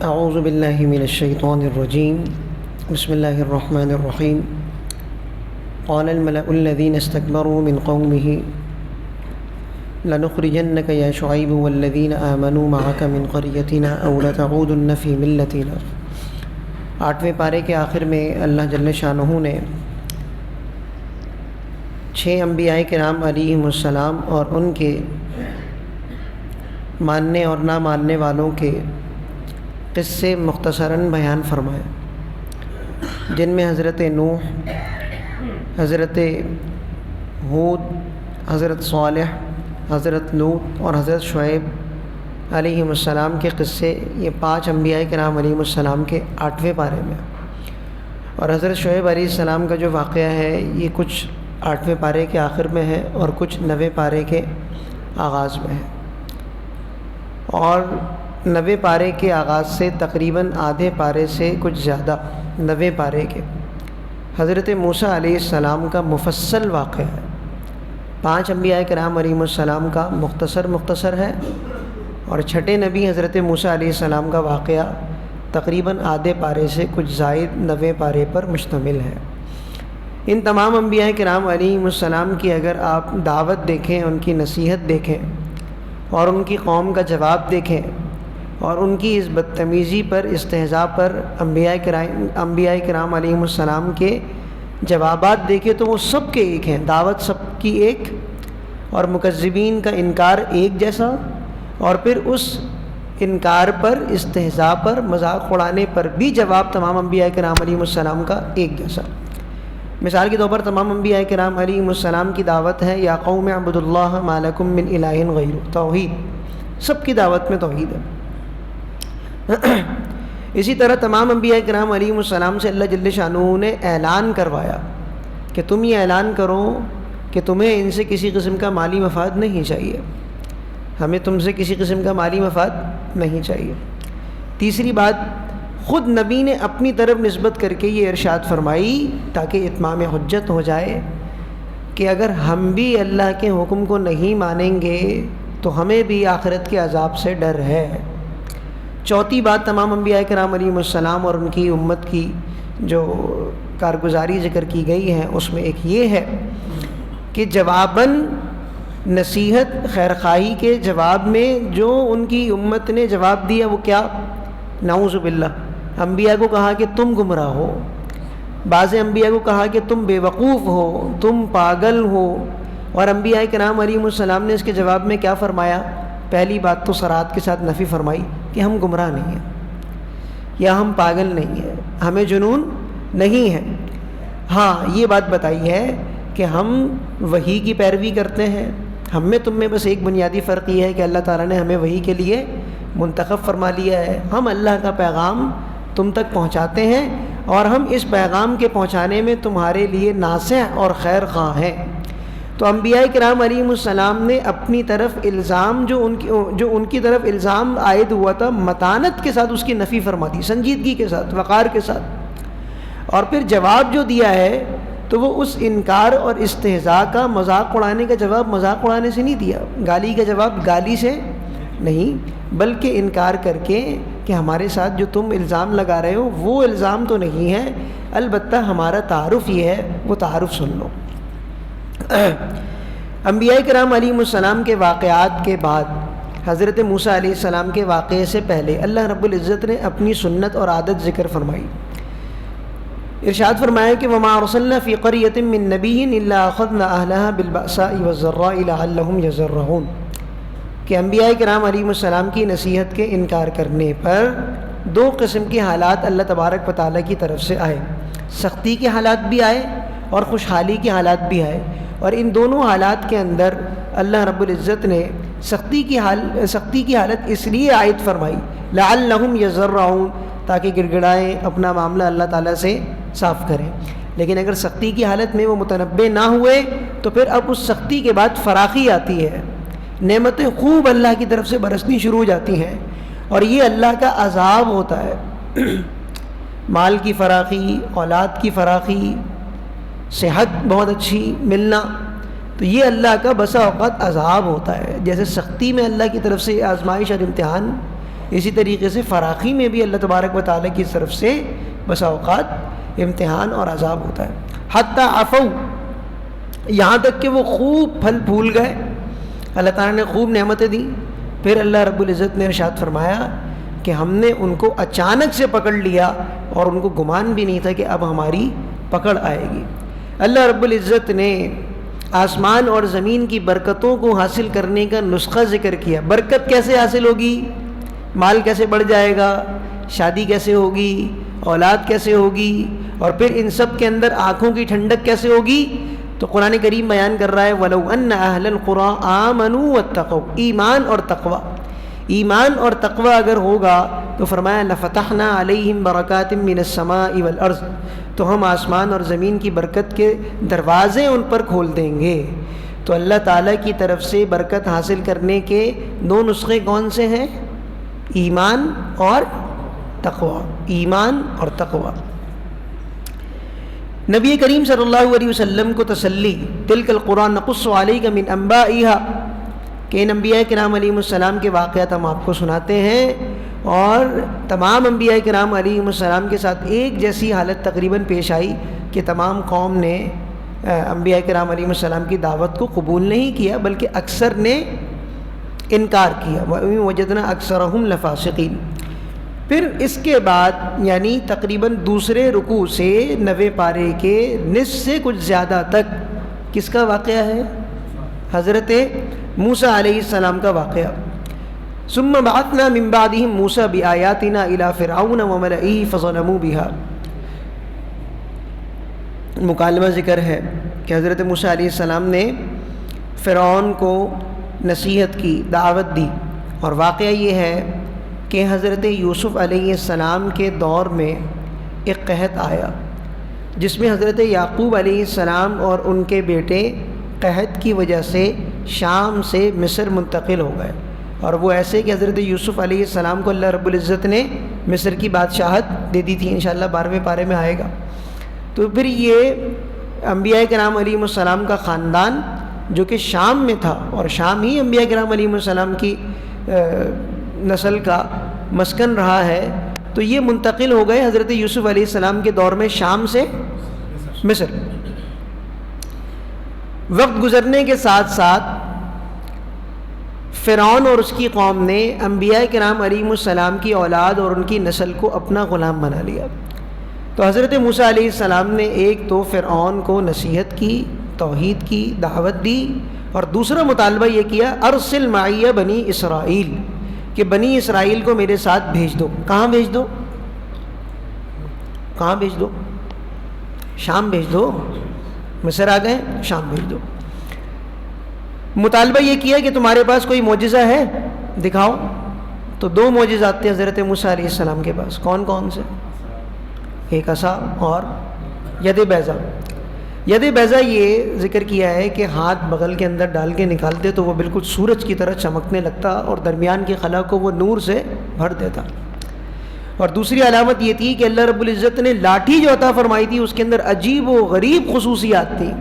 اعوذ باللہ من الشیطان الرجیم بسم اللہ الرحمن الرحیم قال الملأ الذین استکبروا من قومه لنخرجنك یا شعیب والذین آمنوا معك من قریتنا او لتعودن فی ملتنا۔ 8ویں پارے کے آخر میں اللہ جل شانہ نے 6 انبیاء کرام علیہم السلام اور ان کے ماننے اور نہ ماننے والوں کے قصے مختصراً بیان فرمائے، جن میں حضرت نوح، حضرت ہود، حضرت صالح، حضرت لوط اور حضرت شعیب علیہم السلام کے قصے، یہ 5 انبیاء کرام علیہم السلام کے 8ویں پارے میں، اور حضرت شعیب علیہ السلام کا جو واقعہ ہے یہ کچھ 8ویں پارے کے آخر میں ہے اور کچھ 9ویں پارے کے آغاز میں ہے، اور 9ویں پارے کے آغاز سے تقریباً آدھے پارے سے کچھ زیادہ 9ویں پارے کے حضرت موسیٰ علیہ السلام کا مفصل واقعہ ہے۔ 5 انبیاء کرام علیہم السلام کا مختصر ہے، اور چھٹے نبی حضرت موسیٰ علیہ السلام کا واقعہ تقریباً آدھے پارے سے کچھ زائد 9ویں پارے پر مشتمل ہے۔ ان تمام انبیاء کرام علیہم السلام کی اگر آپ دعوت دیکھیں، ان کی نصیحت دیکھیں اور ان کی قوم کا جواب دیکھیں اور ان کی اس بدتمیزی پر، استہزاء پر انبیاء کرام علیہم السلام کے جوابات دیکھیں تو وہ سب کے ایک ہیں، دعوت سب کی ایک، اور مکذبین کا انکار ایک جیسا، اور پھر اس انکار پر، استہزاء پر، مذاق اڑانے پر بھی جواب تمام انبیاء کرام علیہم السلام کا ایک جیسا۔ مثال کے طور پر تمام انبیاء کرام علیہم السلام کی دعوت ہے یا قوم اعبدوا اللہ ما لکم من الہ غیرہ، توحید، سب کی دعوت میں توحید ہے۔ اسی طرح تمام انبیاء کرام علیہم السلام سے اللہ جل شانہ نے اعلان کروایا کہ تم یہ اعلان کرو کہ تمہیں ان سے کسی قسم کا مالی مفاد نہیں چاہیے، ہمیں تم سے کسی قسم کا مالی مفاد نہیں چاہیے۔ تیسری بات، خود نبی نے اپنی طرف نسبت کر کے یہ ارشاد فرمائی تاکہ اتمام حجت ہو جائے کہ اگر ہم بھی اللہ کے حکم کو نہیں مانیں گے تو ہمیں بھی آخرت کے عذاب سے ڈر ہے۔ چوتھی بات، تمام انبیاء کرام علیہم السلام اور ان کی امت کی جو کارگزاری ذکر کی گئی ہے اس میں ایک یہ ہے کہ جواباً نصیحت خیرخواہی کے جواب میں جو ان کی امت نے جواب دیا وہ کیا؟ نعوذ باللہ، انبیاء کو کہا کہ تم گمراہ ہو، بعض انبیاء کو کہا کہ تم بے وقوف ہو، تم پاگل ہو، اور انبیاء کرام علیہم السلام نے اس کے جواب میں کیا فرمایا؟ پہلی بات تو صراحت کے ساتھ نفی فرمائی کہ ہم گمراہ نہیں ہیں یا ہم پاگل نہیں ہیں، ہمیں جنون نہیں ہے۔ ہاں یہ بات بتائی ہے کہ ہم وحی کی پیروی کرتے ہیں، ہم میں تم میں بس ایک بنیادی فرق یہ ہے کہ اللہ تعالیٰ نے ہمیں وحی کے لیے منتخب فرما لیا ہے، ہم اللہ کا پیغام تم تک پہنچاتے ہیں اور ہم اس پیغام کے پہنچانے میں تمہارے لیے ناصح اور خیر خواہ ہیں۔ تو انبیاء کرام علیہم السلام نے اپنی طرف الزام جو ان کی طرف الزام عائد ہوا تھا، متانت کے ساتھ اس کی نفی فرما دی، سنجیدگی کے ساتھ، وقار کے ساتھ، اور پھر جواب جو دیا ہے تو وہ اس انکار اور استہزاء کا، مذاق اڑانے کا جواب مذاق اڑانے سے نہیں دیا، گالی کا جواب گالی سے نہیں، بلکہ انکار کر کے کہ ہمارے ساتھ جو تم الزام لگا رہے ہو وہ الزام تو نہیں ہے، البتہ ہمارا تعارف یہ ہے، وہ تعارف سن لو۔ انبیاء کرام علیہم السلام کے واقعات کے بعد حضرت موسیٰ علیہ السلام کے واقعے سے پہلے اللہ رب العزت نے اپنی سنت اور عادت ذکر فرمائی، ارشاد فرمایا کہ وَمَا أَرْسَلْنَا فِي قَرْيَةٍ مِّن نَّبِيٍّ إِلَّا أَخَذْنَا أَهْلَهَا بِالْبَأْسَاءِ وَالضَّرَّاءِ لَعَلَّهُمْ يَضَّرَّعُونَ کہ انبیاء کرام علیہم السلام کی نصیحت کے انکار کرنے پر 2 قسم کے حالات اللہ تبارک و تعالیٰ کی طرف سے آئے، سختی کے حالات بھی آئے اور خوشحالی کے حالات بھی آئے، اور ان دونوں حالات کے اندر اللہ رب العزت نے سختی کی حالت اس لیے عائد فرمائی لعلہم یضرعون، تاکہ گڑگڑائیں، اپنا معاملہ اللہ تعالیٰ سے صاف کریں، لیکن اگر سختی کی حالت میں وہ متنبع نہ ہوئے تو پھر اب اس سختی کے بعد فراخی آتی ہے، نعمتیں خوب اللہ کی طرف سے برسنی شروع ہو جاتی ہیں، اور یہ اللہ کا عذاب ہوتا ہے۔ مال کی فراخی، اولاد کی فراخی، صحت بہت اچھی ملنا، تو یہ اللہ کا بسا اوقات عذاب ہوتا ہے. جیسے سختی میں اللہ کی طرف سے آزمائش اور امتحان، اسی طریقے سے فراخی میں بھی اللہ تبارک و تعالیٰ کی طرف سے بسا اوقات امتحان اور عذاب ہوتا ہے. حتی عفو، یہاں تک کہ وہ خوب پھل پھول گئے، اللہ تعالیٰ نے خوب نعمتیں دیں. پھر اللہ رب العزت نے ارشاد فرمایا کہ ہم نے ان کو اچانک سے پکڑ لیا اور ان کو گمان بھی نہیں تھا کہ اب ہماری پکڑ آئے گی. اللہ رب العزت نے آسمان اور زمین کی برکتوں کو حاصل کرنے کا نسخہ ذکر کیا. برکت کیسے حاصل ہوگی؟ مال کیسے بڑھ جائے گا؟ شادی کیسے ہوگی؟ اولاد کیسے ہوگی؟ اور پھر ان سب کے اندر آنکھوں کی ٹھنڈک کیسے ہوگی؟ تو قرآن کریم بیان کر رہا ہے وَلَوْ أَنَّ أَهْلَ الْقُرَىٰ آمَنُوا وَاتَّقَوْا، ایمان اور تقوی. ایمان اور تقوی اگر ہوگا تو فرمایا لَفَتَحْنَا عَلَيْهِمْ بَرَكَاتٍ مِّنَ السَّمَاءِ وَالْأَرْضِ، تو ہم آسمان اور زمین کی برکت کے دروازے ان پر کھول دیں گے. تو اللہ تعالیٰ کی طرف سے برکت حاصل کرنے کے دو نسخے کون سے ہیں؟ ایمان اور تقوی. ایمان اور تقوی. نبی کریم صلی اللہ علیہ وسلم کو تسلی، تلک القرآن نقص علیک من انبائها، کہ ان انبیاء کرام علیہ السلام کے واقعات ہم آپ کو سناتے ہیں. اور تمام انبیاء کرام علیہ السلام کے ساتھ ایک جیسی حالت تقریباً پیش آئی کہ تمام قوم نے انبیاء کرام علیہ السلام کی دعوت کو قبول نہیں کیا، بلکہ اکثر نے انکار کیا. وَوَجَدْنَا أَكْثَرَهُمْ لَفَاسِقِينَ. پھر اس کے بعد یعنی تقریباً دوسرے رکوع سے 90 پارے کے نصف سے کچھ زیادہ تک کس کا واقعہ ہے؟ حضرت موسیٰ علیہ السلام کا واقعہ. ثم بعثنا من بعدهم موسیٰ بآیاتنا الى فرعون وملئه فظلموا بها. مکالمہ ذکر ہے کہ حضرت موسیٰ علیہ السلام نے فرعون کو نصیحت کی، دعوت دی. اور واقعہ یہ ہے کہ حضرت یوسف علیہ السلام کے دور میں ایک قحط آیا جس میں حضرت یعقوب علیہ السلام اور ان کے بیٹے قحط کی وجہ سے شام سے مصر منتقل ہو گئے. اور وہ ایسے کہ حضرت یوسف علیہ السلام کو اللہ رب العزت نے مصر کی بادشاہت دے دی تھی. انشاءاللہ 12ویں پارے میں آئے گا. تو پھر یہ انبیاء کرام علیہ السلام کا خاندان جو کہ شام میں تھا، اور شام ہی انبیاء کرام علیہ السلام کی نسل کا مسکن رہا ہے، تو یہ منتقل ہو گئے حضرت یوسف علیہ السلام کے دور میں شام سے مصر. وقت گزرنے کے ساتھ ساتھ فرعون اور اس کی قوم نے انبیاء کرام علیہ السلام کی اولاد اور ان کی نسل کو اپنا غلام بنا لیا. تو حضرت موسیٰ علیہ السلام نے ایک تو فرعون کو نصیحت کی، توحید کی دعوت دی، اور دوسرا مطالبہ یہ کیا ارسل معی بنی اسرائیل، کہ بنی اسرائیل کو میرے ساتھ بھیج دو. کہاں بھیج دو؟ کہاں بھیج دو؟ شام بھیج دو. مصر آ گئے، شام بھیج دو. مطالبہ یہ کیا کہ تمہارے پاس کوئی معجزہ ہے دکھاؤ. تو دو معجزات تھے حضرت موسیٰ علیہ السلام کے پاس. کون کون سے؟ ایک عصا اور ید بیضا. ید بیضا یہ ذکر کیا ہے کہ ہاتھ بغل کے اندر ڈال کے نکالتے تو وہ بالکل سورج کی طرح چمکنے لگتا اور درمیان کی خلا کو وہ نور سے بھر دیتا. اور دوسری علامت یہ تھی کہ اللہ رب العزت نے لاٹھی جو عطا فرمائی تھی اس کے اندر عجیب و غریب خصوصیات تھیں.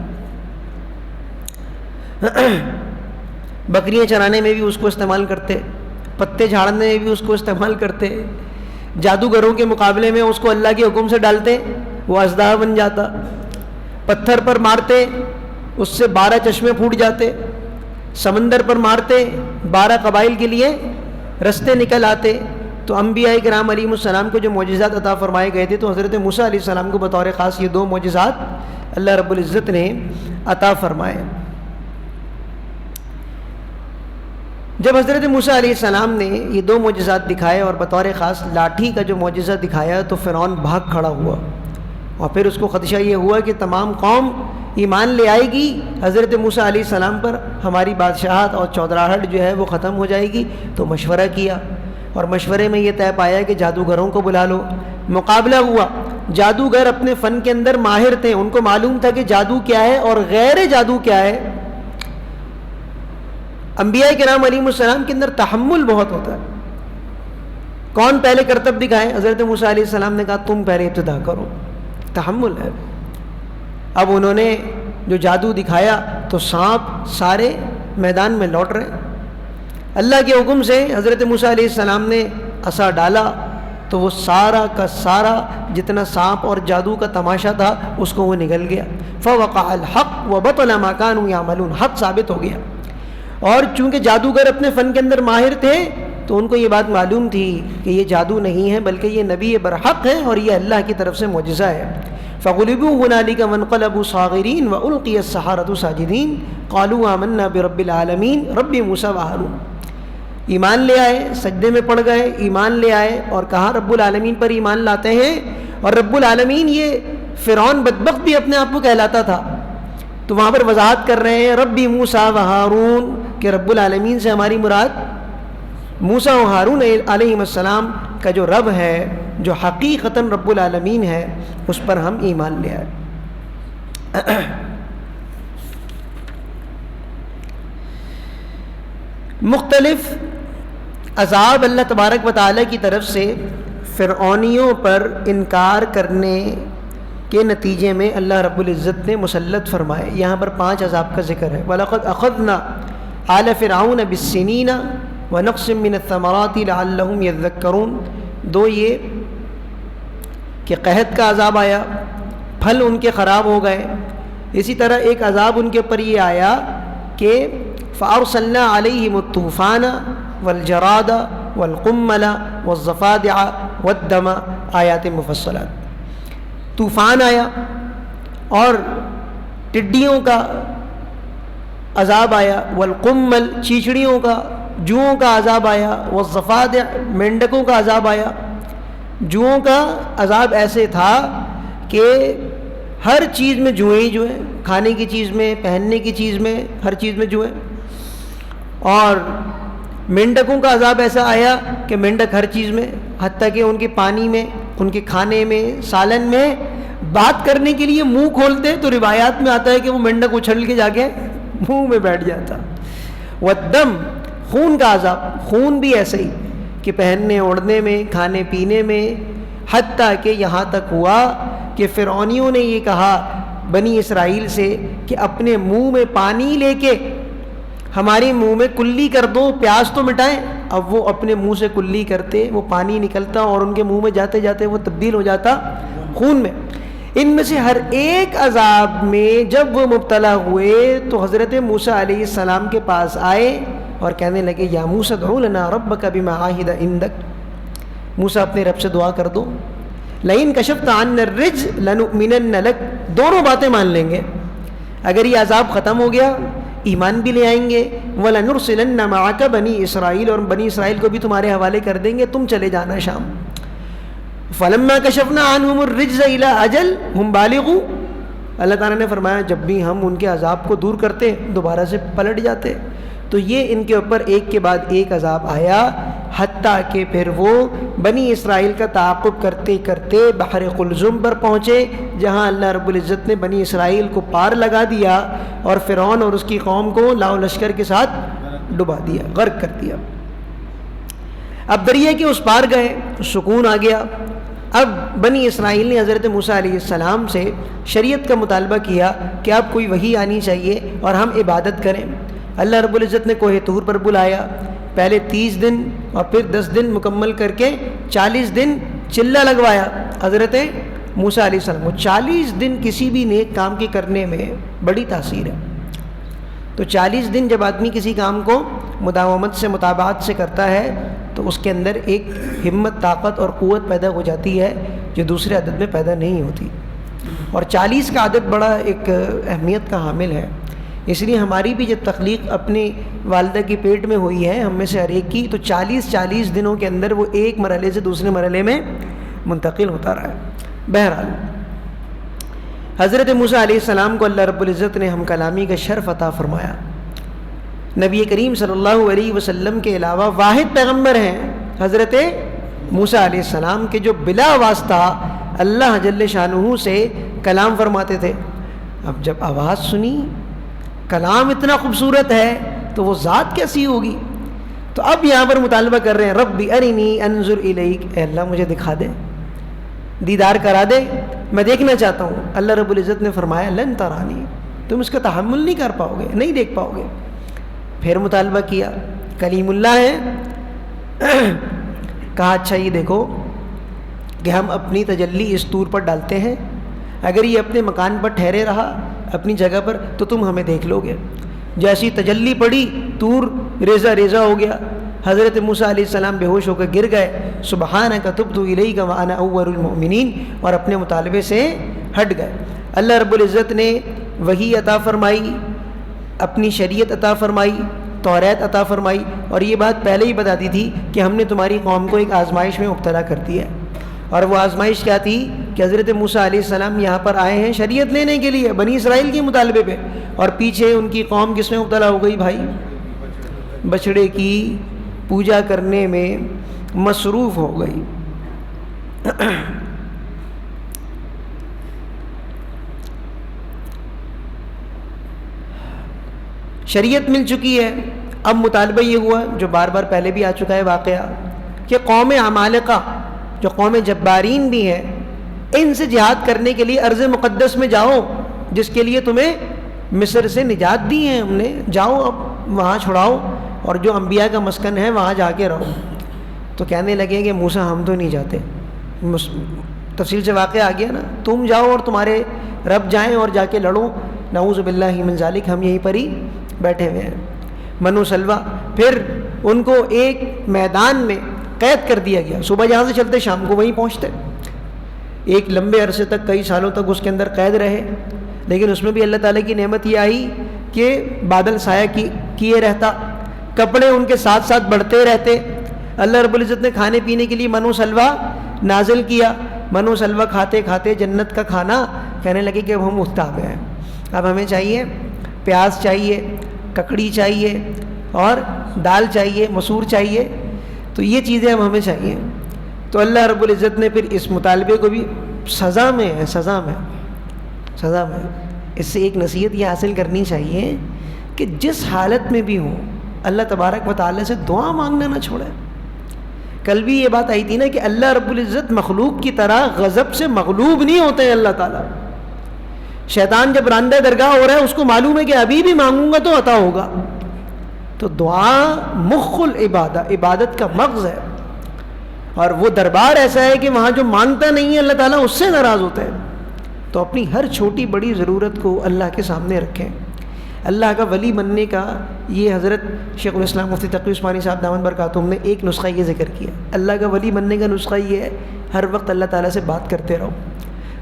بکریاں چرانے میں بھی اس کو استعمال کرتے، پتے جھاڑنے میں بھی اس کو استعمال کرتے، جادوگروں کے مقابلے میں اس کو اللہ کے حکم سے ڈالتے وہ اژدہا بن جاتا، پتھر پر مارتے اس سے 12 چشمے پھوٹ جاتے، سمندر پر مارتے 12 قبائل کے لیے رستے نکل آتے. تو انبیاء کرام علیہ السلام کو جو معجزات عطا فرمائے گئے تھے تو حضرت موسیٰ علیہ السلام کو بطور خاص یہ دو معجزات اللہ رب العزت نے عطا فرمائے. جب حضرت موسیٰ علیہ السلام نے یہ دو معجزات دکھائے اور بطور خاص لاٹھی کا جو معجزہ دکھایا تو فرعون بھاگ کھڑا ہوا. اور پھر اس کو خدشہ یہ ہوا کہ تمام قوم ایمان لے آئے گی حضرت موسیٰ علیہ السلام پر، ہماری بادشاہت اور چودراہٹ جو ہے وہ ختم ہو جائے گی. تو مشورہ کیا اور مشورے میں یہ طے پایا کہ جادوگروں کو بلا لو. مقابلہ ہوا. جادوگر اپنے فن کے اندر ماہر تھے، ان کو معلوم تھا کہ جادو کیا ہے اور غیر جادو کیا ہے. انبیاء کرام علیہ السلام کے اندر تحمل بہت ہوتا ہے. کون پہلے کرتب دکھائے؟ حضرت موسیٰ علیہ السلام نے کہا تم پہلے ابتدا کرو. تحمل ہے. اب انہوں نے جو جادو دکھایا تو سانپ سارے میدان میں لوٹ رہے. اللہ کے حکم سے حضرت موسیٰ علیہ السلام نے عصا ڈالا تو وہ سارا کا سارا جتنا سانپ اور جادو کا تماشا تھا اس کو وہ نگل گیا. فوقع الحق وبطل ما كانوا يعملون، حق ثابت ہو گیا. اور چونکہ جادوگر اپنے فن کے اندر ماہر تھے تو ان کو یہ بات معلوم تھی کہ یہ جادو نہیں ہے بلکہ یہ نبی برحق ہے اور یہ اللہ کی طرف سے معجزہ ہے. فغلبوا هنالك وانقلبوا صاغرين والقي السحرة ساجدين قالوا آمنا برب العالمین رب موسیٰ وہارون. ایمان لے آئے، سجدے میں پڑ گئے، ایمان لے آئے اور کہا رب العالمین پر ایمان لاتے ہیں. اور رب العالمین یہ فرعون بدبخت بھی اپنے آپ کو کہلاتا تھا، تو وہاں پر وضاحت کر رہے ہیں رب موسیٰ و ہارون کہ رب العالمین سے ہماری مراد موسیٰ و ہارون علیہ السلام کا جو رب ہے، جو حقیقتاً رب العالمین ہے، اس پر ہم ایمان لے آئے. مختلف عذاب اللہ تبارک و تعالیٰ کی طرف سے فرعونیوں پر انکار کرنے کے نتیجے میں اللہ رب العزت نے مسلط فرمائے. یہاں پر 5 عذاب کا ذکر ہے. وَلَقَدْ أَخَذْنَا آلَ فِرْعَوْنَ بِالسِّنِينَ وَنَقْصٍ مِّنَ الثَّمَرَاتِ لَعَلَّهُمْ يَذَّكَّرُونَ. 2 یہ کہ قحط کا عذاب آیا، پھل ان کے خراب ہو گئے. اسی طرح ایک عذاب ان کے اوپر یہ آیا کہ فَأَرْسَلْنَا عَلَيْهِمُ الطُّوفَانَ وَالْجَرَادَ وَالْقُمَّلَ وَالضَّفَادِعَ وَالدَّمَ آیات مفصلات. طوفان آیا اور ٹڈیوں کا عذاب آیا، والقمل چیچڑیوں کا، جوؤں کا عذاب آیا، والضفادع مینڈکوں کا عذاب آیا. جوؤں کا عذاب ایسے تھا کہ ہر چیز میں جوئیں ہی جوئیں، کھانے کی چیز میں، پہننے کی چیز میں، ہر چیز میں جوئیں. اور مینڈکوں کا عذاب ایسا آیا کہ مینڈک ہر چیز میں، حتیٰ کہ ان کے پانی میں، ان کے کھانے میں، سالن میں بات کرنے کے لیے منہ کھولتے تو روایات میں آتا ہے کہ وہ مینڈک اچھل کے جا کے منہ میں بیٹھ جاتا. والدم خون کا عذاب، خون بھی ایسے ہی کہ پہننے اوڑھنے میں، کھانے پینے میں، حتیٰ کہ یہاں تک ہوا کہ فرعونیوں نے یہ کہا بنی اسرائیل سے کہ اپنے منہ میں پانی لے کے ہمارے منہ میں کلی کر دو، پیاس تو مٹائیں. اب وہ اپنے منہ سے کلی کرتے، وہ پانی نکلتا اور ان کے منہ میں جاتے جاتے وہ تبدیل ہو جاتا خون میں. ان میں سے ہر ایک عذاب میں جب وہ مبتلا ہوئے تو حضرت موسیٰ علیہ السلام کے پاس آئے اور کہنے لگے یا موسیٰ ادع لنا ربک بما عاہد عندک. موسیٰ اپنے رب سے دعا کر دو. لئن کشفت عنا الرجز لنؤمنن لک. دونوں باتیں مان لیں گے. اگر یہ عذاب ختم ہو گیا ایمان بھی لے آئیں گے. وَلَنُرْسِلَنَّ مَعَكَ بنی اسرائیل، اور بنی اسرائیل کو بھی تمہارے حوالے کر دیں گے، تم چلے جانا شام. فَلَمَّا كَشَفْنَا عَنْهُمُ الرِّجْزَ إِلَىٰ أَجَلٍ هُمْ بَالِغُوهُ. اللہ تعالیٰ نے فرمایا جب بھی ہم ان کے عذاب کو دور کرتے دوبارہ سے پلٹ جاتے. تو یہ ان کے اوپر ایک کے بعد ایک عذاب آیا، حتیٰ کہ پھر وہ بنی اسرائیل کا تعاقب کرتے کرتے بحر قلزم پر پہنچے، جہاں اللہ رب العزت نے بنی اسرائیل کو پار لگا دیا اور فرعون اور اس کی قوم کو لاؤ لشکر کے ساتھ ڈبا دیا، غرق کر دیا. اب دریا کے اس پار گئے، سکون آ گیا. اب بنی اسرائیل نے حضرت موسیٰ علیہ السلام سے شریعت کا مطالبہ کیا کہ اب کوئی وحی آنی چاہیے اور ہم عبادت کریں. اللہ رب العزت نے کوہ طور پر بلایا. پہلے 30 دن اور پھر 10 دن مکمل کر کے 40 دن چلہ لگوایا حضرت موسیٰ علیہ السلام. وہ 40 دن کسی بھی نیک کام کے کرنے میں بڑی تاثیر ہے. تو 40 دن جب آدمی کسی کام کو مداومت سے، مطابعت سے کرتا ہے تو اس کے اندر ایک ہمت، طاقت اور قوت پیدا ہو جاتی ہے جو دوسرے عدد میں پیدا نہیں ہوتی. اور 40 کا عدد بڑا ایک اہمیت کا حامل ہے. اس لیے ہماری بھی جب تخلیق اپنی والدہ کے پیٹ میں ہوئی ہے ہم میں سے ہر ایک کی، تو 40 دنوں کے اندر وہ ایک مرحلے سے دوسرے مرحلے میں منتقل ہوتا رہا ہے. بہرحال حضرت موسیٰ علیہ السلام کو اللہ رب العزت نے ہم کلامی کا شرف عطا فرمایا. نبی کریم صلی اللہ علیہ وسلم کے علاوہ واحد پیغمبر ہیں حضرت موسیٰ علیہ السلام کے جو بلا واسطہ اللہ جل شانہ سے کلام فرماتے تھے. اب جب آواز سنی، کلام اتنا خوبصورت ہے تو وہ ذات کیسی ہوگی. تو اب یہاں پر مطالبہ کر رہے ہیں ربی ارنی انظر الیک، اے اللہ مجھے دکھا دے، دیدار کرا دے، میں دیکھنا چاہتا ہوں. اللہ رب العزت نے فرمایا لن ترانی، تم اس کا تحمل نہیں کر پاؤ گے، نہیں دیکھ پاؤ گے۔ پھر مطالبہ کیا، کلیم اللہ ہے، کہا اچھا یہ دیکھو کہ ہم اپنی تجلی اس طور پر ڈالتے ہیں، اگر یہ اپنے مکان پر ٹھہرے رہا اپنی جگہ پر تو تم ہمیں دیکھ لو گے۔ جیسی تجلی پڑی طور ریزہ ریزہ ہو گیا، حضرت موسیٰ علیہ السلام بے ہوش ہو کر گر گئے، سبحانک تبت الیک وانا اول المؤمنین، اور اپنے مطالبے سے ہٹ گئے۔ اللہ رب العزت نے وحی عطا فرمائی، اپنی شریعت عطا فرمائی، توریت عطا فرمائی، اور یہ بات پہلے ہی بتا دی تھی کہ ہم نے تمہاری قوم کو ایک آزمائش میں مبتلا کر دیا ہے۔ اور وہ آزمائش کیا تھی کہ حضرت موسیٰ علیہ السلام یہاں پر آئے ہیں شریعت لینے کے لیے بنی اسرائیل کے مطالبے پہ، اور پیچھے ان کی قوم کس میں مبتلا ہو گئی بھائی؟ بچڑے کی پوجا کرنے میں مصروف ہو گئی۔ شریعت مل چکی ہے، اب مطالبہ یہ ہوا جو بار بار پہلے بھی آ چکا ہے واقعہ، کہ قوم عمالقہ جو قوم جبارین بھی ہیں، ان سے جہاد کرنے کے لیے ارض مقدس میں جاؤ، جس کے لیے تمہیں مصر سے نجات دی ہے ہم نے، جاؤ اب وہاں چھڑاؤ، اور جو انبیاء کا مسکن ہے وہاں جا کے رہو۔ تو کہنے لگے کہ موسیٰ ہم تو نہیں جاتے، تفصیل سے واقعہ آ گیا نا، تم جاؤ اور تمہارے رب جائیں اور جا کے لڑو، نعوذ باللہ من ذالک، ہم یہیں پر ہی بیٹھے ہوئے ہیں۔ منو سلوہ، پھر ان کو ایک میدان میں قید کر دیا گیا، صبح جہاں سے چلتے شام کو وہیں پہنچتے، ایک لمبے عرصے تک، کئی سالوں تک اس کے اندر قید رہے، لیکن اس میں بھی اللہ تعالیٰ کی نعمت یہ آئی کہ بادل سایہ کیے رہتا، کپڑے ان کے ساتھ ساتھ بڑھتے رہتے۔ اللہ رب العزت نے کھانے پینے کے لیے منو سلوہ نازل کیا، منو سلوہ کھاتے کھاتے جنت کا کھانا کہنے لگے کہ اب ہم افتہ گئے ہیں، اب ہمیں چاہیے پیاز چاہیے، ککڑی چاہیے، اور دال چاہیے، مسور چاہیے، تو یہ چیزیں اب ہمیں چاہیے۔ تو اللہ رب العزت نے پھر اس مطالبے کو بھی سزا میں اس سے ایک نصیحت یہ حاصل کرنی چاہیے کہ جس حالت میں بھی ہوں اللہ تبارک و تعالیٰ سے دعا مانگنا نہ چھوڑے۔ کل بھی یہ بات آئی تھی نا کہ اللہ رب العزت مخلوق کی طرح غضب سے مغلوب نہیں ہوتے ہیں اللہ تعالیٰ۔ شیطان جب راندہ درگاہ ہو رہا ہے اس کو معلوم ہے کہ ابھی بھی مانگوں گا تو عطا ہوگا۔ تو دعا مخ العبادہ، عبادت کا مغز ہے، اور وہ دربار ایسا ہے کہ وہاں جو مانگتا نہیں ہے اللہ تعالیٰ اس سے ناراض ہوتا ہے۔ تو اپنی ہر چھوٹی بڑی ضرورت کو اللہ کے سامنے رکھیں۔ اللہ کا ولی بننے کا یہ حضرت شیخ الاسلام مفتی تقی عثمانی صاحب دامن برکاتہم نے ایک نسخہ یہ ذکر کیا، اللہ کا ولی بننے کا نسخہ یہ ہے ہر وقت اللہ تعالیٰ سے بات کرتے رہو۔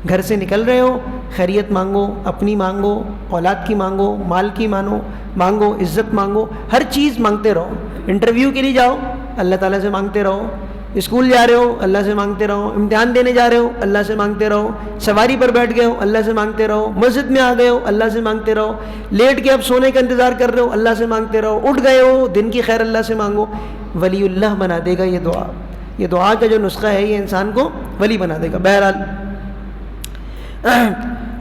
گھر سے نکل رہے ہو خیریت مانگو، اپنی مانگو، اولاد کی مانگو، مال کی مانگو، عزت مانگو، ہر چیز مانگتے رہو۔ انٹرویو کے لیے جاؤ اللہ تعالیٰ سے مانگتے رہو، اسکول جا رہے ہو اللہ سے مانگتے رہو، امتحان دینے جا رہے ہو اللہ سے مانگتے رہو، سواری پر بیٹھ گئے ہو اللہ سے مانگتے رہو، مسجد میں آ گئے ہو اللہ سے مانگتے رہو، لیٹ کے اب سونے کا انتظار کر رہے ہو اللہ سے مانگتے رہو، اٹھ گئے ہو دن کی خیر اللہ سے مانگو۔ ولی اللہ بنا دے گا یہ دعا، یہ دعا کا جو نسخہ ہے یہ انسان کو ولی بنا دے گا۔ بہرحال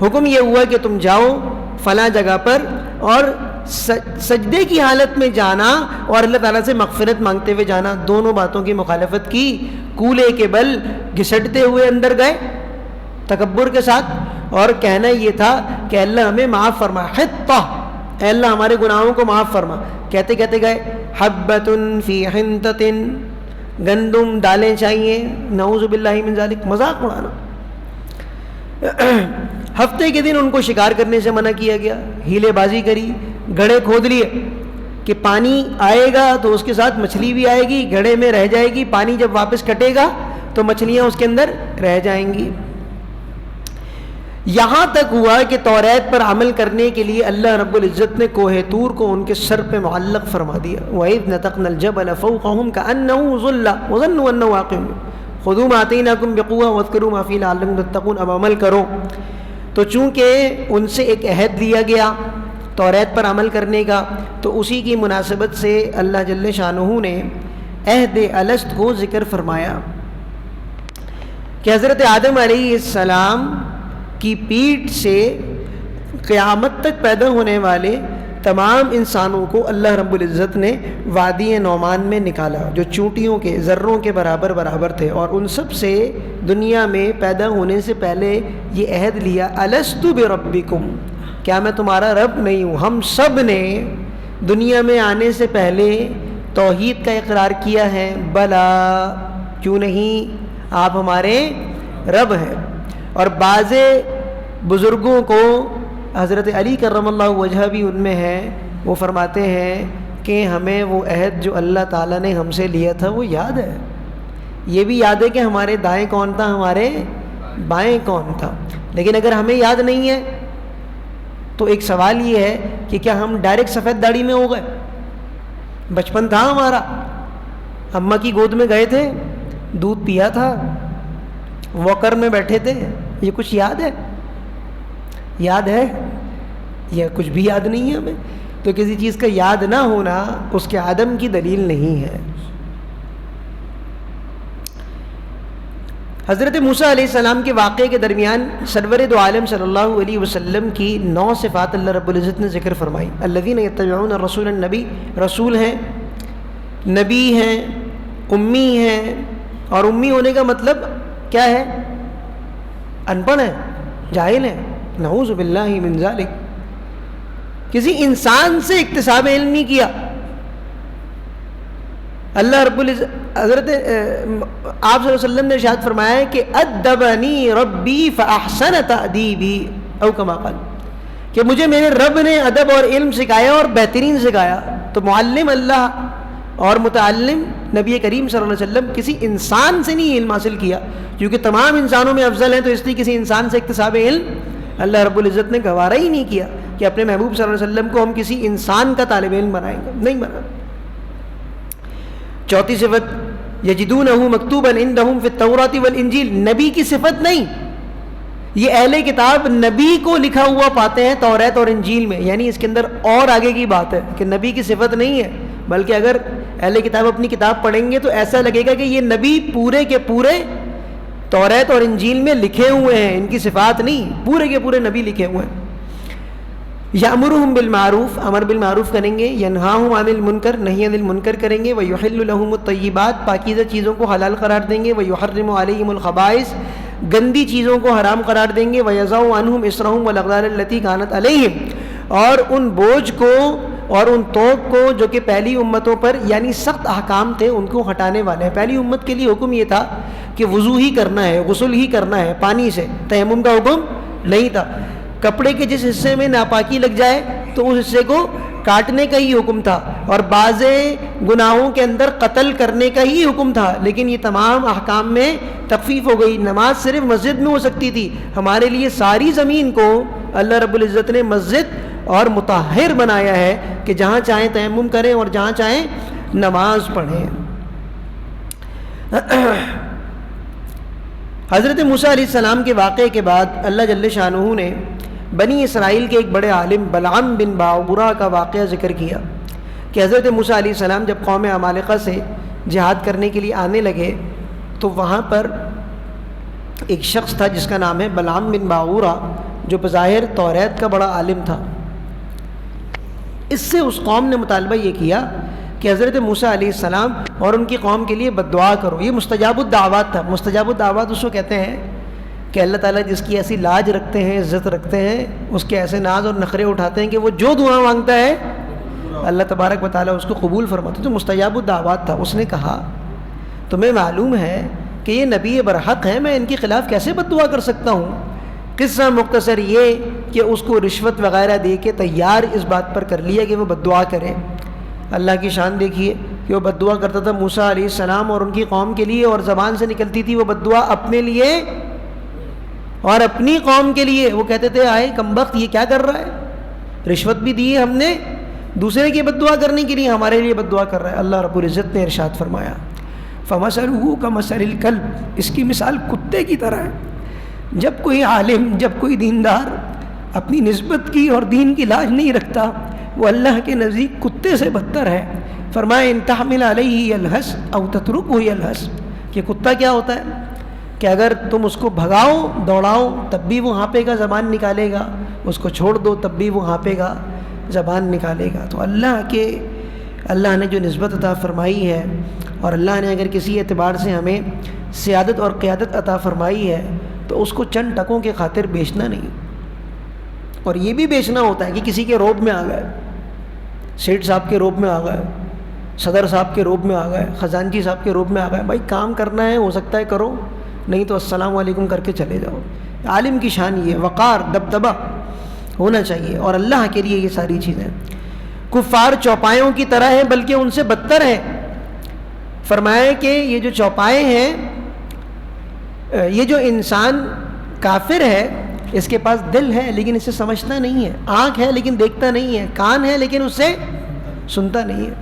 حکم یہ ہوا کہ تم جاؤ فلاں جگہ پر، اور سجدے کی حالت میں جانا اور اللہ تعالیٰ سے مغفرت مانگتے ہوئے جانا، دونوں باتوں کی مخالفت کی۔ کولے کے بل گھسٹتے ہوئے اندر گئے تکبر کے ساتھ، اور کہنا یہ تھا کہ اللہ ہمیں معاف فرما، حطہ، اے اللہ ہمارے گناہوں کو معاف فرما۔ کہتے کہتے گئے حبۃ فی حنطۃ، گندم دالیں چاہیے، نعوذ باللہ من ذالک، مذاق اڑانا۔ ہفتے کے دن ان کو شکار کرنے سے منع کیا گیا، ہیلے بازی کری، گھڑے کھود لیے کہ پانی آئے گا تو اس کے ساتھ مچھلی بھی آئے گی، گھڑے میں رہ جائے گی، پانی جب واپس کٹے گا تو مچھلیاں اس کے اندر رہ جائیں گی۔ یہاں تک ہوا کہ توریت پر عمل کرنے کے لیے اللہ رب العزت نے کوہ طور کو ان کے سر پہ معلق فرما دیا۔ وَإِذْ نَتَقْنَا الْجَبَلَ فَوْقَهُمْ كَأَنَّهُ ظُلَّةٌ وَظَنُّوا أَنَّهُ وَاقِعٌ خُذُوا مَا آتَيْنَاكُمْ بِقُوَّةٍ وَاذْكُرُوا مَا فِيهِ لَعَلَّكُمْ تَتَّقُونَ، اب عمل کرو۔ تو چونکہ ان سے ایک عہد لیا گیا توریت پر عمل کرنے کا، تو اسی کی مناسبت سے اللہ جل شانہ نے عہد الست کو ذکر فرمایا کہ حضرت آدم علیہ السلام کی پیٹھ سے قیامت تک پیدا ہونے والے تمام انسانوں کو اللہ رب العزت نے وادی نعمان میں نکالا، جو چونٹیوں کے ذروں کے برابر تھے، اور ان سب سے دنیا میں پیدا ہونے سے پہلے یہ عہد لیا الست بربکم، کیا میں تمہارا رب نہیں ہوں؟ ہم سب نے دنیا میں آنے سے پہلے توحید کا اقرار کیا ہے، بلا کیوں نہیں، آپ ہمارے رب ہیں۔ اور بعض بزرگوں کو، حضرت علی کرم اللہ وجہہ بھی ان میں ہے، وہ فرماتے ہیں کہ ہمیں وہ عہد جو اللہ تعالیٰ نے ہم سے لیا تھا وہ یاد ہے، یہ بھی یاد ہے کہ ہمارے دائیں کون تھا، ہمارے بائیں کون تھا، لیکن اگر ہمیں یاد نہیں ہے تو ایک سوال یہ ہے کہ کیا ہم ڈائریکٹ سفید داڑھی میں ہو گئے؟ بچپن تھا ہمارا، اماں کی گود میں گئے تھے، دودھ پیا تھا، واکر میں بیٹھے تھے، یہ کچھ یاد ہے؟ یاد ہے؟ یہ کچھ بھی یاد نہیں ہے ہمیں۔ تو کسی چیز کا یاد نہ ہونا اس کے عدم کی دلیل نہیں ہے۔ حضرت موسیٰ علیہ السلام کے واقعے کے درمیان سرور دو عالم صلی اللہ علیہ وسلم کی 9 صفات اللہ رب العزت نے ذکر فرمائی۔ الذین یتبعون الرسول النبی، رسول ہیں، نبی ہیں، امی ہیں، اور امی ہونے کا مطلب کیا ہے؟ ان پڑھ ہے، جاہل ہے، نعوذ باللہ من ذالک۔ کسی انسان سے اکتساب علم نہیں کیا۔ اللہ رب العزت، حضرت آپ صلی اللہ علیہ وسلم نے ارشاد فرمایا ہے کہ ادبنی ربی فاحسن تأدیبی، او کما قال، کہ مجھے میرے رب نے ادب اور علم سکھایا اور بہترین سکھایا۔ تو معلم اللہ اور متعلم نبی کریم صلی اللہ علیہ وسلم کسی انسان سے نہیں علم حاصل کیا، کیونکہ تمام انسانوں میں افضل ہیں، تو اس لیے کسی انسان سے اکتساب علم اللہ رب العزت نے گوارا ہی نہیں کیا کہ اپنے محبوب صلی اللہ علیہ وسلم کو ہم کسی انسان کا طالب علم بنائیں گے، نہیں بنا۔ چوتھی صفت یجدونہ مکتوبا عندہم فی التوراۃ والانجیل، نبی کی صفت نہیں، یہ اہل کتاب نبی کو لکھا ہوا پاتے ہیں تورات اور انجیل میں، یعنی اس کے اندر اور آگے کی بات ہے کہ نبی کی صفت نہیں ہے، بلکہ اگر اہل کتاب اپنی کتاب پڑھیں گے تو ایسا لگے گا کہ یہ نبی پورے کے پورے تورات اور انجیل میں لکھے ہوئے ہیں، ان کی صفات نہیں، پورے کے پورے نبی لکھے ہوئے ہیں۔ یامرہم بالمعروف، امر بالمعروف کریں گے، ینہاہم عن المنکر، نہی عن المنکر کریں گے، ویحل لہم الطیبات، پاکیزہ چیزوں کو حلال قرار دیں گے، ویحرم علیہم الخبائث، گندی چیزوں کو حرام قرار دیں گے، ویضع عنہم اصرہم والاغلال التی کانت علیہم، اور ان بوجھ کو اور ان توق کو جو کہ پہلی امتوں پر یعنی سخت احکام تھے ان کو ہٹانے والے ہیں۔ پہلی امت کے لیے حکم یہ تھا کہ وضو ہی کرنا ہے، غسل ہی کرنا ہے پانی سے، تیمم کا حکم نہیں تھا۔ کپڑے کے جس حصے میں ناپاکی لگ جائے تو اس حصے کو کاٹنے کا ہی حکم تھا، اور بعض گناہوں کے اندر قتل کرنے کا ہی حکم تھا، لیکن یہ تمام احکام میں تخفیف ہو گئی۔ نماز صرف مسجد میں ہو سکتی تھی، ہمارے لیے ساری زمین کو اللہ رب العزت نے مسجد اور مطہر بنایا ہے کہ جہاں چاہیں تیمم کریں اور جہاں چاہیں نماز پڑھیں۔ حضرت موسیٰ علیہ السلام کے واقعے کے بعد اللہ جل شانہ نے بنی اسرائیل کے ایک بڑے عالم بلعام بن باعورہ کا واقعہ ذکر کیا کہ حضرت موسیٰ علیہ السلام جب قوم عمالقہ سے جہاد کرنے کے لیے آنے لگے تو وہاں پر ایک شخص تھا جس کا نام ہے بلعام بن باعورہ، جو بظاہر توریت کا بڑا عالم تھا۔ اس سے اس قوم نے مطالبہ یہ کیا کہ حضرت موسیٰ علیہ السلام اور ان کی قوم کے لیے بد دعا کرو۔ یہ مستجاب الدعوات تھا۔ مستجاب الدعوات اس کو کہتے ہیں کہ اللہ تعالیٰ جس کی ایسی لاج رکھتے ہیں، عزت رکھتے ہیں، اس کے ایسے ناز اور نخرے اٹھاتے ہیں کہ وہ جو دعا مانگتا ہے اللہ تبارک و تعالیٰ اس کو قبول فرماتے ہیں۔ تو مستجاب الدعوات تھا۔ اس نے کہا تمہیں معلوم ہے کہ یہ نبی برحق ہیں، میں ان کے خلاف کیسے بد دعا کر سکتا ہوں؟ قصہ مختصر یہ کہ اس کو رشوت وغیرہ دے کے تیار اس بات پر کر لیا کہ وہ بد دعا کرے۔ اللہ کی شان دیکھیے کہ وہ بد دعا کرتا تھا موسیٰ علیہ السلام اور ان کی قوم کے لیے، اور زبان سے نکلتی تھی وہ بد دعا اپنے لیے اور اپنی قوم کے لیے۔ وہ کہتے تھے آئے کمبخت یہ کیا کر رہا ہے، رشوت بھی دی ہے ہم نے دوسرے کی بد دعا کرنے کے لیے، ہمارے لیے بد دعا کر رہا ہے۔ اللہ رب العزت نے ارشاد فرمایا فَمَثَلُهُ كَمَثَلِ الْكَلْبِ، اس کی مثال کتے کی طرح ہے۔ جب کوئی عالم، جب کوئی دیندار اپنی نسبت کی اور دین کی لاج نہیں رکھتا، وہ اللہ کے نزدیک کتے سے بدتر ہے۔ فرمایا ان تحمل علیہ یلہث او تترکہ یلہث، کہ کتا کیا ہوتا ہے کہ اگر تم اس کو بھگاؤ دوڑاؤ تب بھی وہ ہانپے گا، زبان نکالے گا، اس کو چھوڑ دو تب بھی وہ ہانپے گا، زبان نکالے گا۔ تو اللہ نے جو نسبت عطا فرمائی ہے، اور اللہ نے اگر کسی اعتبار سے ہمیں سیادت اور قیادت عطا فرمائی ہے تو اس کو چند ٹکوں کے خاطر بیچنا نہیں، اور یہ بھی بیچنا ہوتا ہے کہ کسی کے روب میں آ گئے، سیٹھ صاحب کے روب میں آ گئے، صدر صاحب کے روب میں آ گئے، خزانچی صاحب کے روب میں آ گئے، بھائی کام کرنا ہے ہو سکتا ہے کرو، نہیں تو السلام علیکم کر کے چلے جاؤ۔ عالم کی شان یہ وقار دبدبہ ہونا چاہیے، اور اللہ کے لیے یہ ساری چیزیں۔ کفار چوپایوں کی طرح ہیں بلکہ ان سے بدتر ہے۔ فرمایا کہ یہ جو چوپائے ہیں، یہ جو انسان کافر ہے اس کے پاس دل ہے لیکن اسے سمجھتا نہیں ہے، آنکھ ہے لیکن دیکھتا نہیں ہے، کان ہے لیکن اس سے سنتا نہیں ہے۔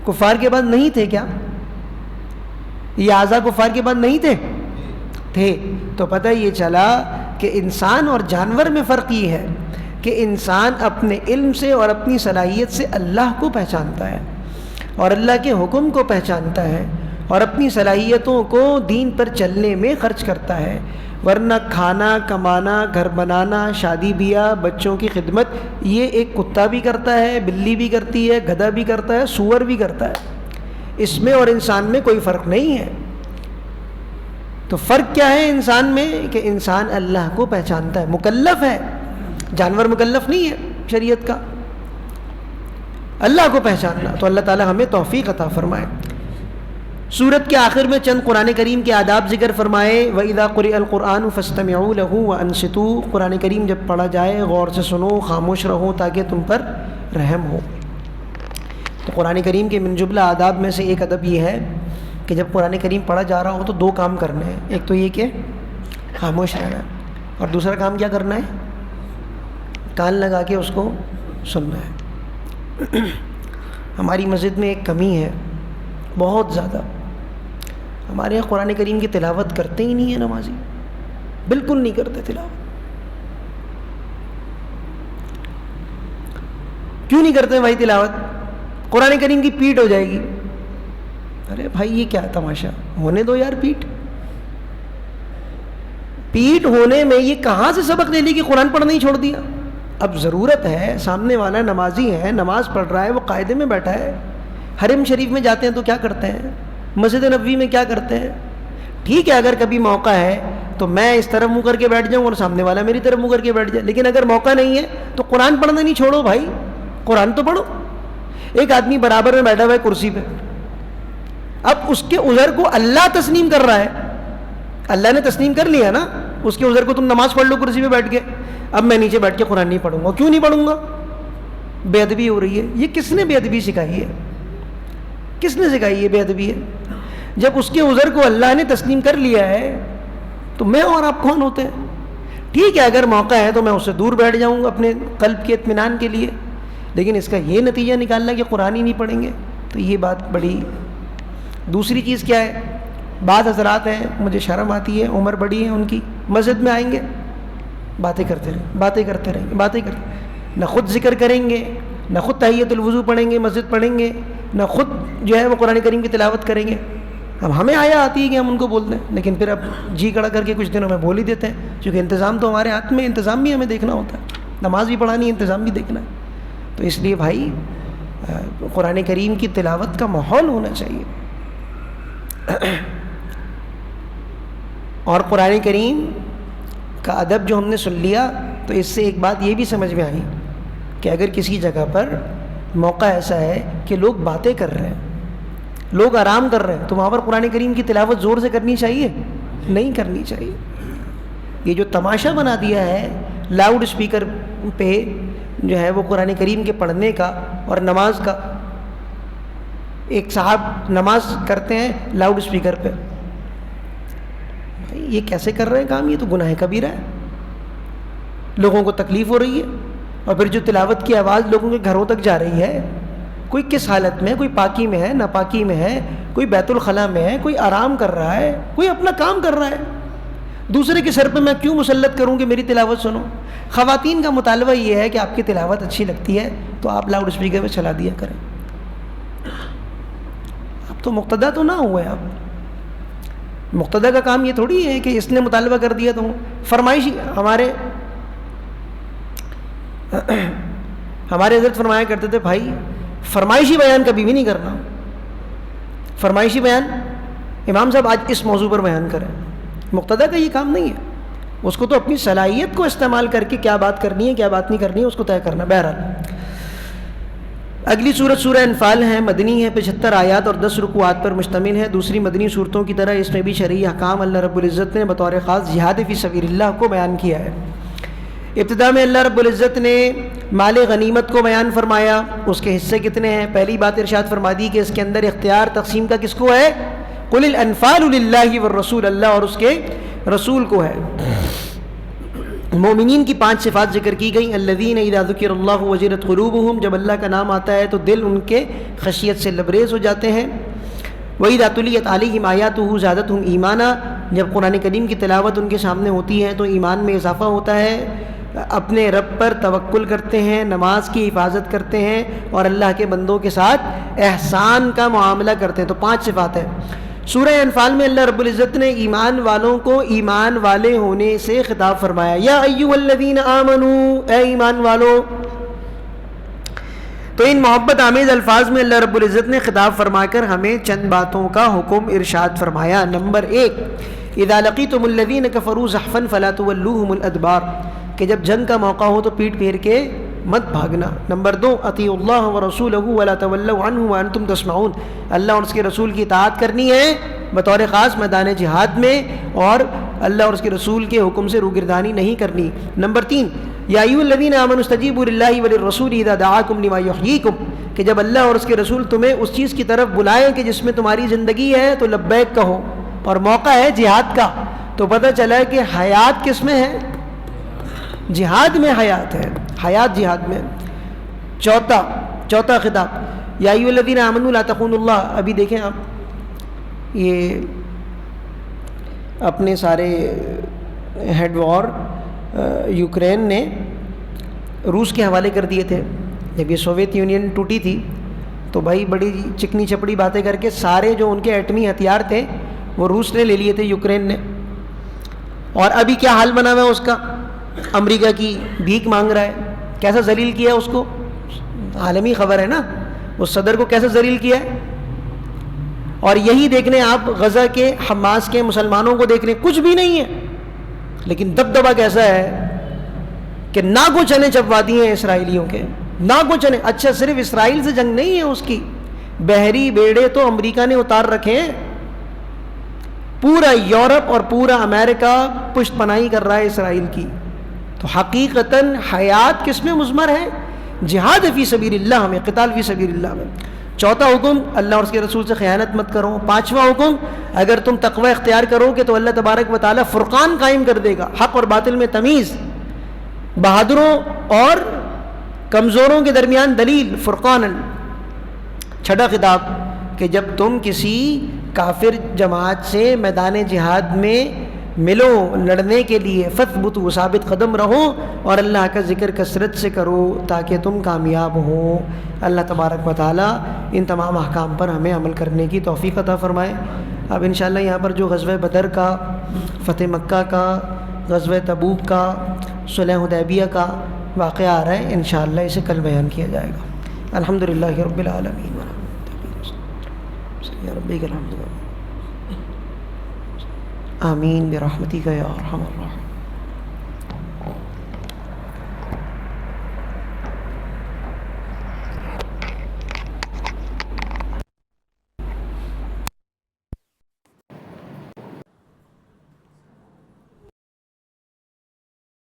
کفار کے بعد نہیں تھے کیا؟ یہ اعضاء کفار کے بعد نہیں تھے تو پتہ یہ چلا کہ انسان اور جانور میں فرق یہ ہے کہ انسان اپنے علم سے اور اپنی صلاحیت سے اللہ کو پہچانتا ہے اور اللہ کے حکم کو پہچانتا ہے اور اپنی صلاحیتوں کو دین پر چلنے میں خرچ کرتا ہے، ورنہ کھانا کمانا، گھر بنانا، شادی بیاہ، بچوں کی خدمت یہ ایک کتا بھی کرتا ہے، بلی بھی کرتی ہے، گدھا بھی کرتا ہے، سور بھی کرتا ہے۔ اس میں اور انسان میں کوئی فرق نہیں ہے۔ تو فرق کیا ہے انسان میں کہ انسان اللہ کو پہچانتا ہے، مکلف ہے، جانور مکلف نہیں ہے شریعت کا، اللہ کو پہچاننا۔ تو اللہ تعالی ہمیں توفیق عطا فرمائے۔ سورت کے آخر میں چند قرآن کریم کے آداب ذکر فرمائے۔ وَإِذَا قُرِئَ الْقُرْآنُ فَاسْتَمِعُوا لَهُ وَأَنصِتُوا، قرآن کریم جب پڑھا جائے غور سے سنو، خاموش رہو تاکہ تم پر رحم ہو۔ تو قرآن کریم کے من جملہ آداب میں سے ایک ادب یہ ہے کہ جب قرآن کریم پڑھا جا رہا ہو تو دو کام کرنے ہیں، ایک تو یہ کہ خاموش رہنا ہے، اور دوسرا کام کیا کرنا ہے؟ کان لگا کے اس کو سننا ہے۔ ہماری مسجد میں ایک کمی ہے بہت زیادہ، ہمارے یہاں قرآن کریم کی تلاوت کرتے ہی نہیں ہیں نمازی، بالکل نہیں کرتے تلاوت۔ کیوں نہیں کرتے بھائی تلاوت؟ قرآن کریم کی پیٹ ہو جائے گی۔ ارے بھائی یہ کیا تماشا، ہونے دو یار، پیٹ ہونے میں یہ کہاں سے سبق لے لی کہ قرآن پڑھنا ہی چھوڑ دیا؟ اب ضرورت ہے، سامنے والا نمازی ہے، نماز پڑھ رہا ہے، وہ قاعدے میں بیٹھا ہے، حرم شریف میں جاتے ہیں تو کیا کرتے ہیں، مسجد نبوی میں کیا کرتے ہیں؟ ٹھیک ہے اگر کبھی موقع ہے تو میں اس طرف منہ کر کے بیٹھ جاؤں اور سامنے والا میری طرف منہ کر کے بیٹھ جائے، لیکن اگر موقع نہیں ہے تو قرآن پڑھنا نہیں چھوڑو بھائی، قرآن تو پڑھو۔ ایک آدمی برابر میں بیٹھا ہوا ہے کرسی پہ، اب اس کے عذر کو اللہ تسلیم کر رہا ہے، اللہ نے تسلیم کر لیا نا اس کے عذر کو، تم نماز پڑھ لو کرسی پہ بیٹھ کے، اب میں نیچے بیٹھ کے قرآن نہیں پڑھوں گا۔ کیوں نہیں پڑھوں گا؟ بے ادبی ہو رہی ہے۔ یہ کس نے بے ادبی سکھائی ہے؟ کس نے سکھائی ہے بے ادبی ہے؟ جب اس کے عذر کو اللہ نے تسلیم کر لیا ہے تو میں اور آپ کون ہوتے ہیں؟ ٹھیک ہے اگر موقع ہے تو میں اس سے دور بیٹھ جاؤں اپنے قلب کے اطمینان کے لیے، لیکن اس کا یہ نتیجہ نکالنا کہ قرآن ہی نہیں پڑھیں گے تو یہ بات بڑی۔ دوسری چیز کیا ہے، بعض حضرات ہیں مجھے شرم آتی ہے، عمر بڑی ہے ان کی، مسجد میں آئیں گے باتیں کرتے رہیں گے، نہ خود ذکر کریں گے، نہ خود تحیۃ الوضو پڑھیں گے، مسجد پڑھیں گے، نہ خود جو ہے وہ قرآن کریم کی تلاوت کریں گے۔ اب ہمیں آیا آتی ہے کہ ہم ان کو بول دیں، لیکن پھر اب جی کڑا کر کے کچھ دنوں میں بول ہی دیتے ہیں، کیونکہ انتظام تو ہمارے ہاتھ میں، انتظام بھی ہمیں دیکھنا ہوتا ہے، نماز بھی پڑھانی ہے، انتظام بھی دیکھنا ہے۔ تو اس لیے بھائی قرآن کریم کی تلاوت کا ماحول ہونا چاہیے۔ اور قرآن کریم کا ادب جو ہم نے سن لیا تو اس سے ایک بات یہ بھی سمجھ میں آئی کہ اگر کسی جگہ پر موقع ایسا ہے کہ لوگ باتیں کر رہے ہیں، لوگ آرام کر رہے ہیں، تو وہاں پر قرآن کریم کی تلاوت زور سے کرنی چاہیے؟ نہیں کرنی چاہیے۔ یہ جو تماشا بنا دیا ہے لاؤڈ اسپیکر پہ جو ہے وہ قرآن کریم کے پڑھنے کا اور نماز کا، ایک صاحب نماز کرتے ہیں لاؤڈ اسپیکر پہ، یہ کیسے کر رہے ہیں کام؟ یہ تو گناہ کبیرہ ہے، لوگوں کو تکلیف ہو رہی ہے، اور پھر جو تلاوت کی آواز لوگوں کے گھروں تک جا رہی ہے، کوئی کس حالت میں، کوئی پاکی میں ہے، ناپاکی میں ہے، کوئی بیت الخلاء میں ہے، کوئی آرام کر رہا ہے، کوئی اپنا کام کر رہا ہے، دوسرے کے سر پہ میں کیوں مسلط کروں کہ میری تلاوت سنو؟ خواتین کا مطالبہ یہ ہے کہ آپ کی تلاوت اچھی لگتی ہے تو آپ لاؤڈ اسپیکر پہ چلا دیا کریں۔ اب تو مقتدا تو نہ ہوئے، آپ مقتدا کا کام یہ تھوڑی ہے کہ اس نے مطالبہ کر دیا تو فرمائشی۔ ہمارے حضرت فرمایا کرتے تھے بھائی فرمائشی بیان کبھی بھی نہیں کرنا۔ فرمائشی بیان امام صاحب آج اس موضوع پر بیان کریں، مقتدا کا یہ کام نہیں ہے۔ اس کو تو اپنی صلاحیت کو استعمال کر کے کیا بات کرنی ہے کیا بات نہیں کرنی ہے اس کو طے کرنا. بہرحال اگلی صورت سورہ انفال ہے، مدنی ہے، 75 آیات اور 10 رکوعات پر مشتمل ہے. دوسری مدنی صورتوں کی طرح اس میں بھی شرعی احکام اللہ رب العزت نے بطور خاص جہاد فی سبیل اللہ کو بیان کیا ہے. ابتدا میں اللہ رب العزت نے مال غنیمت کو بیان فرمایا، اس کے حصے کتنے ہیں. پہلی بات ارشاد فرما دی کہ اس کے اندر اختیار تقسیم کا کس کو ہے؟ قل الانفال للہ والرسول، اللہ اور اس کے رسول کو ہے. مومنین کی 5 صفات ذکر کی گئیں. الذین اذا ذکر اللہ وجلت قلوبہم، جب اللہ کا نام آتا ہے تو دل ان کے خشیت سے لبریز ہو جاتے ہیں. وَإِذَا تُلِيَتْ عَلَيْهِمْ آيَاتُهُ زَادَتْهُمْ ایمانا، جب قرآن کریم کی تلاوت ان کے سامنے ہوتی ہے تو ایمان میں اضافہ ہوتا ہے. اپنے رب پر توکل کرتے ہیں، نماز کی حفاظت کرتے ہیں اور اللہ کے بندوں کے ساتھ احسان کا معاملہ کرتے ہیں. تو 5 صفات ہیں. سورہ انفال میں اللہ رب العزت نے ایمان والوں کو ایمان والے ہونے سے خطاب فرمایا. یا ایھا الذین آمنوا، اے ایمان والو. تو ان محبت آمیز الفاظ میں اللہ رب العزت نے خطاب فرما کر ہمیں چند باتوں کا حکم ارشاد فرمایا. نمبر 1، اذا لقیتم الذین کفروا زحفا فلا تولوہم الادبار، کہ جب جنگ کا موقع ہو تو پیٹ پھیر کے مت بھاگنا. نمبر 2، اطیعوا اللہ ورسولہ ولا تولوا عنہ وانتم تسمعون، اللہ اور اس کے رسول کی اطاعت کرنی ہے بطور خاص میدان جہاد میں، اور اللہ اور اس کے رسول کے حکم سے روگردانی نہیں کرنی. نمبر 3، یا ایھا الذین آمنوا استجیبوا للہ وللرسول اذا دعاکم لما یحییکم، کہ جب اللہ اور اس کے رسول تمہیں اس چیز کی طرف بلائیں کہ جس میں تمہاری زندگی ہے تو لبیک کہو. اور موقع ہے جہاد کا، تو پتہ چلا کہ حیات کس میں ہے؟ جہاد میں حیات ہے، حیات جہاد میں. چوتھا خطاب، یا ایھا الذین آمنوا لا تخونوا اللہ. ابھی دیکھیں آپ، یہ اپنے سارے ہیڈ وار یوکرین نے روس کے حوالے کر دیے تھے. جب یہ سوویت یونین ٹوٹی تھی تو بھائی بڑی چکنی چپڑی باتیں کر کے سارے جو ان کے ایٹمی ہتھیار تھے وہ روس نے لے لیے تھے، یوکرین نے. اور ابھی کیا حال بنا ہوا ہے اس کا؟ امریکہ کی بھیک مانگ رہا ہے. کیسا ذلیل کیا ہے اس کو؟ عالمی خبر ہے نا، اس صدر کو کیسا ذلیل کیا ہے. اور یہی دیکھنے آپ غزہ کے حماس کے مسلمانوں کو دیکھ لیں، کچھ بھی نہیں ہے، لیکن دبدبہ کیسا ہے کہ ناگو چنے چپوا دیے ہیں اسرائیلیوں کے، ناگو چنے. اچھا صرف اسرائیل سے جنگ نہیں ہے اس کی، بحری بیڑے تو امریکہ نے اتار رکھے ہیں. پورا یورپ اور پورا امریکہ پشت پناہی کر رہا ہے اسرائیل کی. تو حقیقتاً حیات کس میں مضمر ہے؟ جہاد فی سبیل اللہ میں، قتال فی سبیل اللہ میں. چوتھا حکم، اللہ اور اس کے رسول سے خیانت مت کرو. پانچواں حکم، اگر تم تقوی اختیار کرو گے تو اللہ تبارک و تعالیٰ فرقان قائم کر دے گا، حق اور باطل میں تمیز، بہادروں اور کمزوروں کے درمیان دلیل، فرقانن. چھٹا خطاب کہ جب تم کسی کافر جماعت سے میدان جہاد میں ملو لڑنے کے لیے، فثبتوا، ثابت قدم رہو اور اللہ کا ذکر کثرت سے کرو تاکہ تم کامیاب ہو. اللہ تبارک و تعالیٰ ان تمام احکام پر ہمیں عمل کرنے کی توفیق عطا فرمائے. اب انشاءاللہ یہاں پر جو غزوہ بدر کا، فتح مکہ کا، غزوہ تبوک کا، صلح حدیبیہ کا واقعہ آ رہا ہے، انشاءاللہ اسے کل بیان کیا جائے گا. الحمدللہ رب العالمین. آمین برحمتک یا ارحم الراحمین.